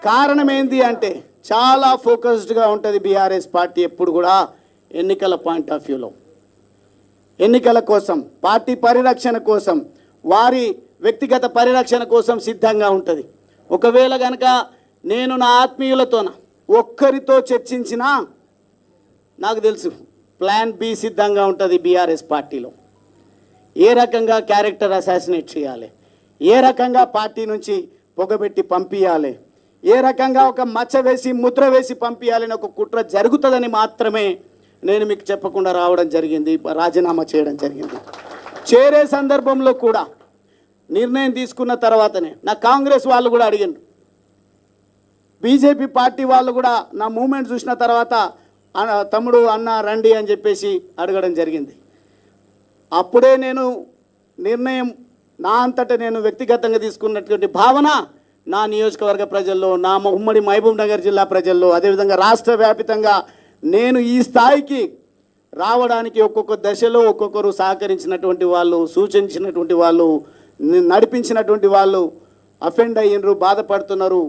కారణం ఏంది అంటే చాలా ఫోకస్డ్గా ఉంటుంది బీఆర్ఎస్ పార్టీ ఎప్పుడు కూడా ఎన్నికల పాయింట్ ఆఫ్ వ్యూలో, ఎన్నికల కోసం, పార్టీ పరిరక్షణ కోసం, వారి వ్యక్తిగత పరిరక్షణ కోసం సిద్ధంగా ఉంటుంది. ఒకవేళ కనుక నేను నా ఆత్మీయులతోన ఒక్కరితో చర్చించినా నాకు తెలుసు ప్లాన్ బి సిద్ధంగా ఉంటుంది బీఆర్ఎస్ పార్టీలో. ఏ రకంగా క్యారెక్టర్ అసాసినేట్ చేయాలి, ఏ రకంగా పార్టీ నుంచి పొగబెట్టి పంపించాలి, ఏ రకంగా ఒక మచ్చ వేసి ముద్ర వేసి పంపించాలని ఒక కుట్ర జరుగుతుందని మాత్రమే నేను మీకు చెప్పకుండా రావడం జరిగింది, రాజీనామా చేయడం జరిగింది. చేరే సందర్భంలో కూడా నిర్ణయం తీసుకున్న తర్వాతనే నా కాంగ్రెస్ వాళ్ళు కూడా అడిగారు, బీజేపీ పార్టీ వాళ్ళు కూడా నా మూమెంట్ చూసిన తర్వాత తమ్ముడు అన్న రండి అని చెప్పేసి అడగడం జరిగింది. అప్పుడే నేను నిర్ణయం నా అంతటా నేను వ్యక్తిగతంగా తీసుకున్నటువంటి భావన నా నియోజకవర్గ ప్రజల్లో, నా ఉమ్మడి మహబూబ్ నగర్ జిల్లా ప్రజల్లో, అదేవిధంగా రాష్ట్ర వ్యాపితంగా నేను ఈ స్థాయికి రావడానికి ఒక్కొక్క దశలో ఒక్కొక్కరు సహకరించినటువంటి వాళ్ళు, సూచించినటువంటి వాళ్ళు, నడిపించినటువంటి వాళ్ళు అఫెండ్ అయ్యినరు, బాధపడుతున్నారు.